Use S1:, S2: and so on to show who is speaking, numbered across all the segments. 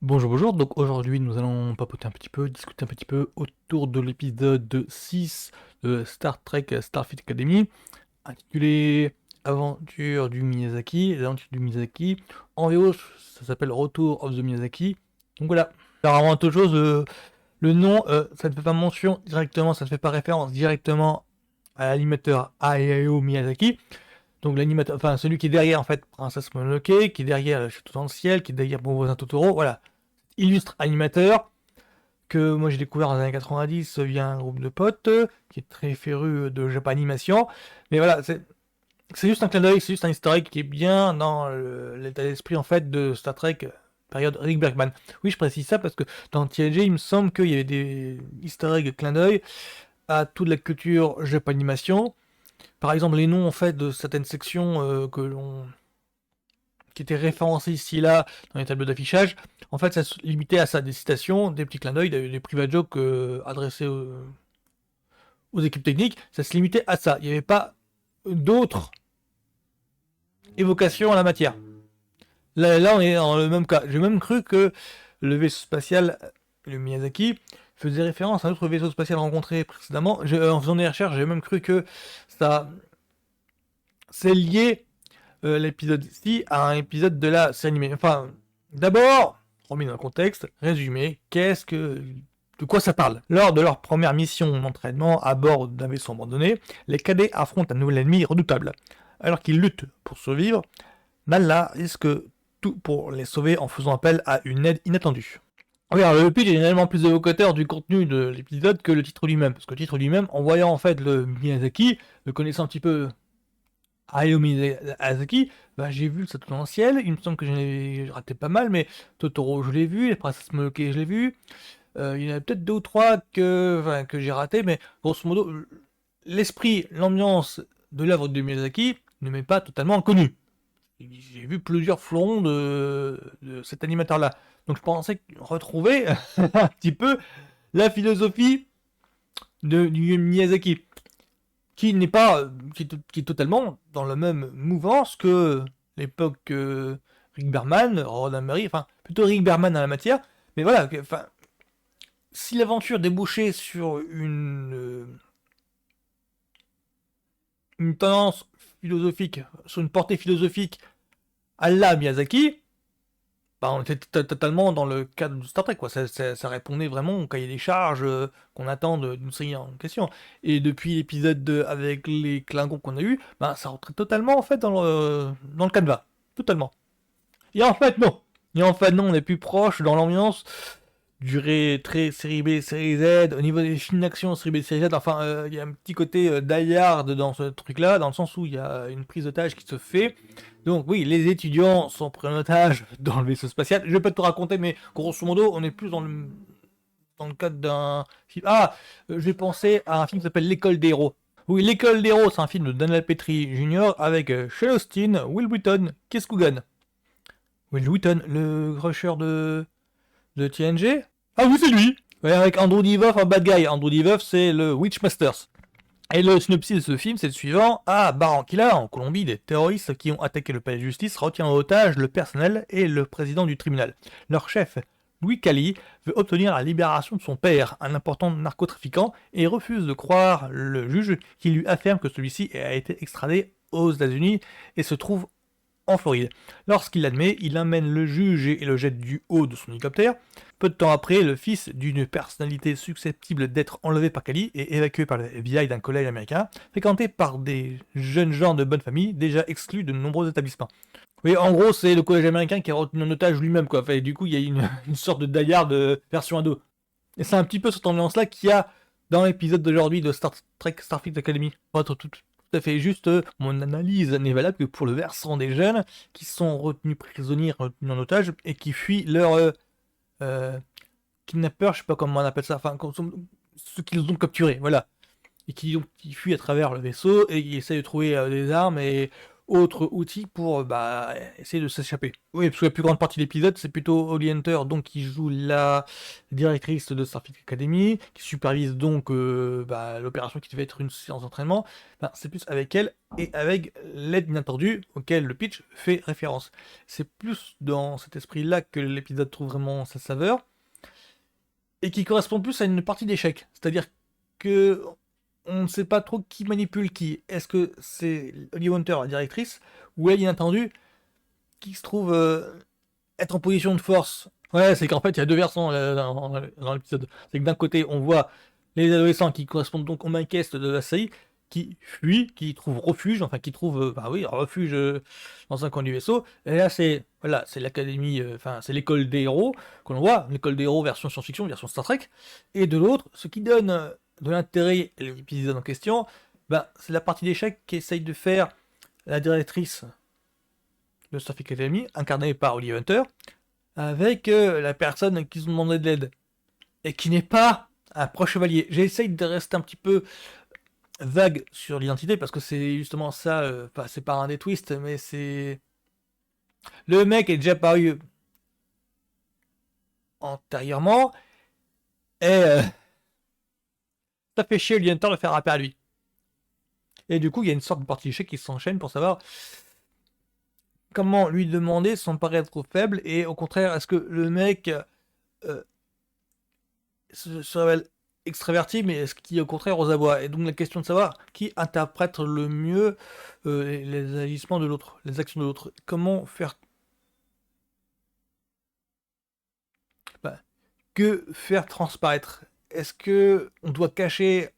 S1: Bonjour, bonjour. Donc aujourd'hui, nous allons papoter un petit peu, discuter un petit peu autour de l'épisode 6 de Star Trek Starfleet Academy, intitulé Aventure du Miyazaki. Les aventures du Miyazaki. En VO, ça s'appelle Retour of the Miyazaki. Donc voilà. Alors avant toute chose, le nom, ça ne fait pas mention directement, ça ne fait pas référence directement à l'animateur Hayao Miyazaki. Donc l'animateur, enfin celui qui est derrière en fait Princesse Mononoke, qui est derrière Le Château dans le ciel, qui est derrière Bon voisin Totoro, voilà. Illustre animateur que moi j'ai découvert dans les années 90 via un groupe de potes qui est très féru de Japanimation. Mais voilà, c'est juste un clin d'œil, c'est juste un historique qui est bien dans l'état d'esprit en fait de Star Trek période Rick Bergman. Oui, je précise ça parce que dans TNG, il me semble qu'il y avait des easter eggs clin d'œil à toute la culture Japanimation. Par exemple, les noms en fait de certaines sections qui étaient référencées ici et là dans les tableaux d'affichage, en fait, ça se limitait à ça, des citations, des petits clins d'œil, des private jokes adressés aux équipes techniques, ça se limitait à ça. Il n'y avait pas d'autres évocations à la matière. Là, on est dans le même cas. J'ai même cru que le vaisseau spatial, le Miyazaki, faisait référence à un autre vaisseau spatial rencontré précédemment. En faisant des recherches, j'ai même cru que ça c'est lié l'épisode-ci à un épisode de la série animée. Enfin, d'abord, remis dans le contexte, résumé, de quoi ça parle? Lors de leur première mission d'entraînement à bord d'un vaisseau abandonné, les cadets affrontent un nouvel ennemi redoutable. Alors qu'ils luttent pour survivre, Nalla risque tout pour les sauver en faisant appel à une aide inattendue. Oui, alors le pitch est généralement plus évocateur du contenu de l'épisode que le titre lui-même, parce que le titre lui-même, en voyant en fait le Miyazaki, le connaissant un petit peu Hayao Miyazaki, bah, j'ai vu le Château dans le ciel, il me semble que j'en ai raté pas mal, mais Totoro je l'ai vu, les Princesses Mononoke je l'ai vu, il y en a peut-être deux ou trois que j'ai raté, mais grosso modo, l'esprit, l'ambiance de l'œuvre de Miyazaki ne m'est pas totalement inconnu. J'ai vu plusieurs fleurons de cet animateur-là, donc je pensais retrouver un petit peu la philosophie du Miyazaki qui n'est pas, qui est totalement dans la même mouvance que l'époque Rick Berman, Roddenberry, enfin plutôt Rick Berman à la matière, mais voilà, enfin, si l'aventure débouchait sur une tendance philosophique, sur une portée philosophique à la Miyazaki, bah, on était totalement dans le cadre de Star Trek, quoi. Ça répondait vraiment au cahier des charges qu'on attend d'une série en question. Et depuis l'épisode 2 avec les Klingons qu'on a eu, bah, ça rentrait totalement en fait dans le canevas. Totalement. Et en fait, non. Et en fait, non, on est plus proche dans l'ambiance durée très série B, série Z, au niveau des films d'action, série B, série Z, enfin, il y a un petit côté die hard dans ce truc-là, dans le sens où il y a une prise d'otage qui se fait. Donc oui, les étudiants sont pris en otage dans le vaisseau spatial. Je vais pas te raconter, mais grosso modo, on est plus dans le cadre d'un film. Ah, j'ai pensé à un film qui s'appelle L'école des héros. Oui, L'école des héros, c'est un film de Daniel Petrie Jr. avec Sean Austin, Will Wheaton, Keith Coogan. Will Wheaton, le crusher de TNG. Ah oui, c'est lui. Ouais, avec Andrew Divoff en bad guy. Andrew Divoff, c'est le Witchmasters. Et le synopsis de ce film, c'est le suivant. À Barranquilla, en Colombie, des terroristes qui ont attaqué le palais de justice retiennent en otage le personnel et le président du tribunal. Leur chef, Louis Cali, veut obtenir la libération de son père, un important narcotrafiquant, et refuse de croire le juge qui lui affirme que celui-ci a été extradé aux États-Unis et se trouve en Floride. Lorsqu'il l'admet, il amène le juge et le jette du haut de son hélicoptère. Peu de temps après, le fils d'une personnalité susceptible d'être enlevé par Cali est évacué par le FBI d'un collège américain, fréquenté par des jeunes gens de bonne famille, déjà exclus de nombreux établissements. Oui, en gros, c'est le collège américain qui a retenu en otage lui-même, quoi. Enfin, du coup, il y a une sorte de die-hard version ado. Et c'est un petit peu cette ambiance-là qu'il y a dans l'épisode d'aujourd'hui de Star Trek Starfleet Academy. Pour être tout à fait juste, mon analyse n'est valable que pour le versant des jeunes qui sont retenus prisonniers, retenus en otage, et qui fuient leur euh, kidnappeurs, je sais pas comment on appelle ça, enfin, ceux qui les ont capturés, voilà. Et qui fuient à travers le vaisseau et qui essayent de trouver des armes et autre outil pour essayer de s'échapper. Oui, parce que la plus grande partie de l'épisode, c'est plutôt Holly Hunter, donc qui joue la directrice de Starfleet Academy, qui supervise donc l'opération qui devait être une séance d'entraînement. C'est plus avec elle et avec l'aide inattendue auquel le pitch fait référence. C'est plus dans cet esprit-là que l'épisode trouve vraiment sa saveur, et qui correspond plus à une partie d'échecs. C'est-à-dire que on ne sait pas trop qui manipule qui. Est-ce que c'est Holly Hunter, la directrice, ou elle, inattendu, qui se trouve être en position de force? Ouais, c'est qu'en fait, il y a deux versants dans l'épisode. C'est que d'un côté, on voit les adolescents qui correspondent donc aux maquettes de la série, qui fuient, qui trouvent refuge, enfin qui trouvent refuge dans un coin du vaisseau. Et là, c'est l'académie, c'est l'école des héros qu'on voit, l'école des héros version science-fiction, version Star Trek. Et de l'autre, ce qui donne de l'intérêt à l'épisode en question, c'est la partie d'échecs qu'essaye de faire la directrice de Starfleet Academy, incarnée par Holly Hunter, avec la personne qui se demandait de l'aide, et qui n'est pas un proche chevalier. J'essaye de rester un petit peu vague sur l'identité, parce que c'est justement ça, c'est pas un des twists, mais c'est... Le mec est déjà paru antérieurement, et ça fait chier Holly Hunter de faire appel à lui. Et du coup, il y a une sorte de partie d'échec qui s'enchaîne pour savoir comment lui demander sans paraître trop faible, et au contraire, est-ce que le mec se révèle extraverti, mais est-ce qu'il est au contraire aux abois? Et donc la question de savoir qui interprète le mieux les agissements de l'autre, les actions de l'autre. Comment faire... que faire transparaître? Est-ce que on doit cacher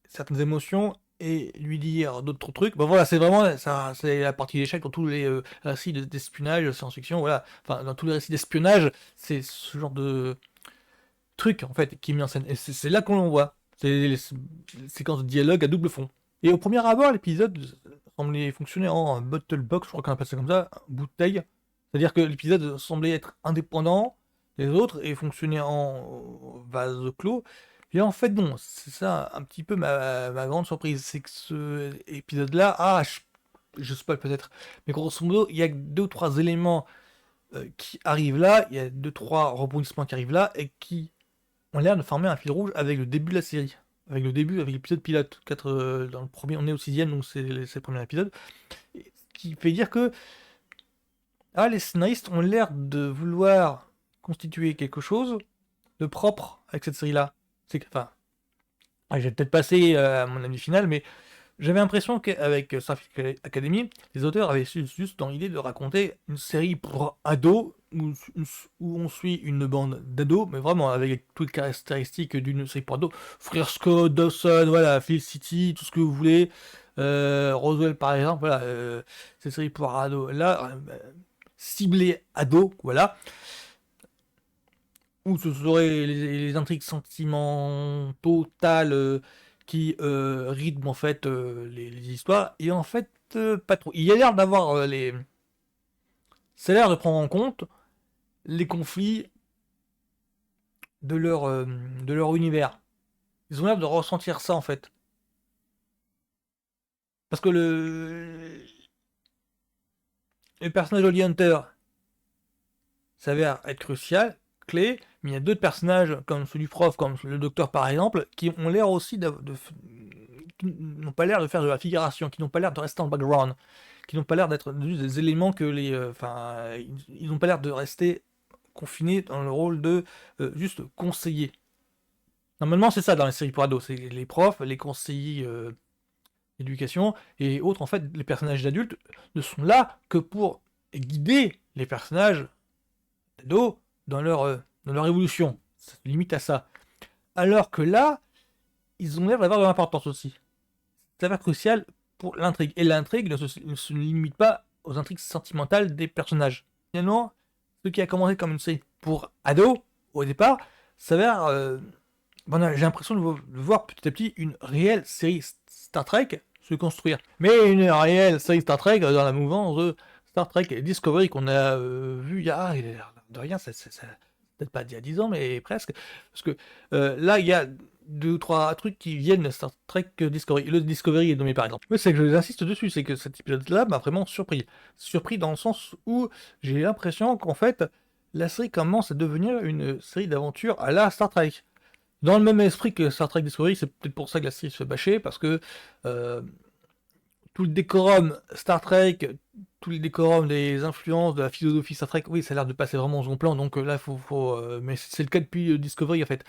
S1: certaines émotions et lui dire d'autres trucs? Voilà, c'est vraiment ça, c'est la partie d'échec dans tous les récits d'espionnage, de science-fiction, voilà. Enfin, dans tous les récits d'espionnage, c'est ce genre de truc en fait qui est mis en scène. Et c'est là qu'on le voit. C'est les séquences de dialogue à double fond. Et au premier abord, l'épisode semblait fonctionner en bottle box, je crois qu'on appelle ça comme ça, bouteille. C'est-à-dire que l'épisode semblait être indépendant des autres et fonctionner en vase clos. Et en fait, non, c'est ça un petit peu ma grande surprise. C'est que ce épisode-là, je spoil peut-être, mais grosso modo, il y a deux ou trois éléments qui arrivent là, il y a deux, trois rebondissements qui arrivent là, et qui ont l'air de former un fil rouge avec le début de la série. Avec le début, avec l'épisode pilote. Dans le premier, on est au sixième, donc c'est le premier épisode. Et ce qui fait dire que les scénaristes ont l'air de vouloir constituer quelque chose de propre avec cette série-là. C'est que, j'ai peut-être passé à mon avis final, mais j'avais l'impression qu'avec Starfleet Academy, les auteurs avaient juste dans l'idée de raconter une série pour ados, où on suit une bande d'ados, mais vraiment avec toutes les caractéristiques d'une série pour ados. Frère Scott, Dawson, voilà, Felicity, tout ce que vous voulez. Roswell par exemple, voilà, cette série pour ados là, ciblée ados, voilà. Où ce seraient les intrigues sentimentales qui rythment en fait les histoires, et en fait pas trop. Il y a l'air d'avoir ça a l'air de prendre en compte les conflits de leur univers. Ils ont l'air de ressentir ça en fait. Parce que le personnage Holly Hunter s'avère être crucial, clé, mais il y a d'autres personnages, comme celui du prof, comme le docteur par exemple, qui ont l'air aussi qui n'ont pas l'air de faire de la figuration, qui n'ont pas l'air de rester en background, qui n'ont pas l'air d'être juste des éléments que ils n'ont pas l'air de rester confinés dans le rôle de juste conseiller. Normalement, c'est ça dans les séries pour ados, c'est les profs, les conseillers d'éducation et autres. En fait, les personnages d'adultes ne sont là que pour guider les personnages d'ados dans leur évolution. Ça se limite à ça. Alors que là, ils ont l'air d'avoir de l'importance aussi. Ça va être crucial pour l'intrigue. Et l'intrigue ne se limite pas aux intrigues sentimentales des personnages. Finalement, ce qui a commencé comme une série pour ados, au départ, s'avère... j'ai l'impression de voir petit à petit une réelle série Star Trek se construire. Mais une réelle série Star Trek dans la mouvance de Star Trek Discovery qu'on a vu il y a... de rien, peut-être pas il y a 10 ans, mais presque. Parce que là, il y a 2 ou 3 trucs qui viennent de Star Trek Discovery. Le Discovery est nommé par exemple. Mais c'est que j'insiste dessus, c'est que cet épisode-là m'a vraiment surpris. Surpris dans le sens où j'ai l'impression qu'en fait, la série commence à devenir une série d'aventures à la Star Trek. Dans le même esprit que Star Trek Discovery, c'est peut-être pour ça que la série se fait bâcher, parce que tout le décorum Star Trek, tout le décorum des influences de la philosophie Star Trek, oui, ça a l'air de passer vraiment au second plan, donc là, mais c'est le cas depuis Discovery, en fait.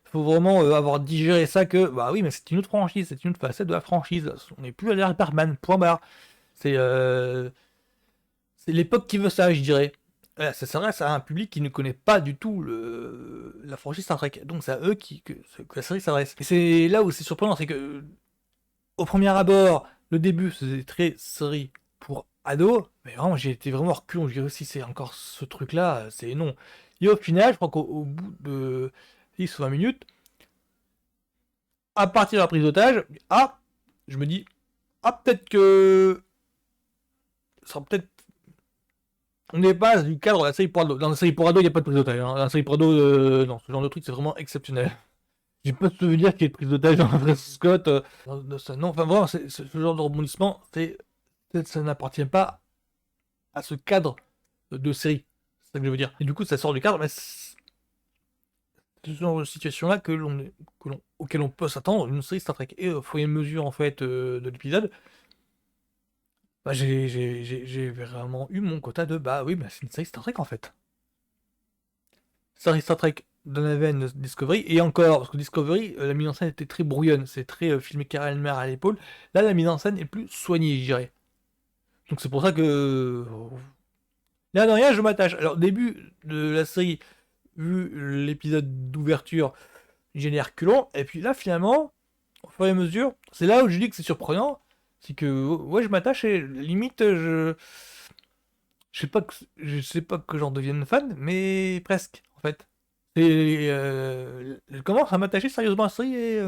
S1: Faut vraiment avoir digéré ça que, bah oui, mais c'est une autre franchise, c'est une autre facette de la franchise. On n'est plus à l'ère Hyperman, point barre. C'est l'époque qui veut ça, je dirais. Ça s'adresse à un public qui ne connaît pas du tout la franchise Star Trek. Donc c'est à eux que la série s'adresse. Et c'est là où c'est surprenant, c'est que au premier abord, le début c'était très série pour ados, mais vraiment j'ai été vraiment reculon. Je dirais si c'est encore ce truc-là, c'est non. Et au final, je crois qu'au bout de 10 ou 20 minutes, à partir de la prise d'otage, je me dis, peut-être que ça sera peut-être on dépasse du cadre de la série pour ado. Dans la série pour ado, il n'y a pas de prise d'otage. Hein. Dans la série pour ado, non, ce genre de truc, c'est vraiment exceptionnel. J'ai pas de souvenir qu'il y ait de prise d'otage dans Andrew Scott. Non, enfin vraiment, ce genre de rebondissement, ça n'appartient pas à ce cadre de série. C'est ça que je veux dire. Et du coup, ça sort du cadre, mais c'est ce genre de situation-là auquel on peut s'attendre une série Star Trek. Et au fur et à mesure, en fait, de l'épisode, bah, j'ai vraiment eu mon quota de bah oui, bah, c'est une série Star Trek en fait. Série Star Trek dans la veine Discovery, et encore, parce que Discovery, la mise en scène était très brouillonne, c'est très filmé Carl à l'épaule. Là, la mise en scène est plus soignée, je dirais. Donc c'est pour ça que. Là, de rien, je m'attache. Alors, début de la série, vu l'épisode d'ouverture, génère culon, et puis là, finalement, au fur et à mesure, c'est là où je dis que c'est surprenant, c'est que, ouais, je m'attache et limite, je sais pas que j'en devienne fan, mais presque, en fait. Et je commence à m'attacher sérieusement à la série et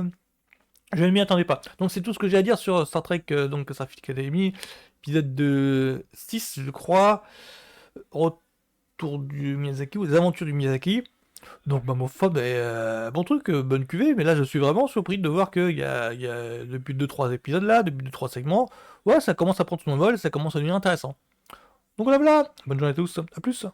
S1: je ne m'y attendais pas. Donc c'est tout ce que j'ai à dire sur Star Trek, donc Starfleet Academy, épisode de 6, je crois, retour du Miyazaki, ou des aventures du Miyazaki. Donc bah mon fan, bon truc, bonne cuvée, mais là je suis vraiment surpris de voir qu'il y a depuis 2-3 épisodes là, depuis 2-3 segments, ouais, ça commence à prendre son envol, ça commence à devenir intéressant. Donc voilà, voilà. Bonne journée à tous, à plus.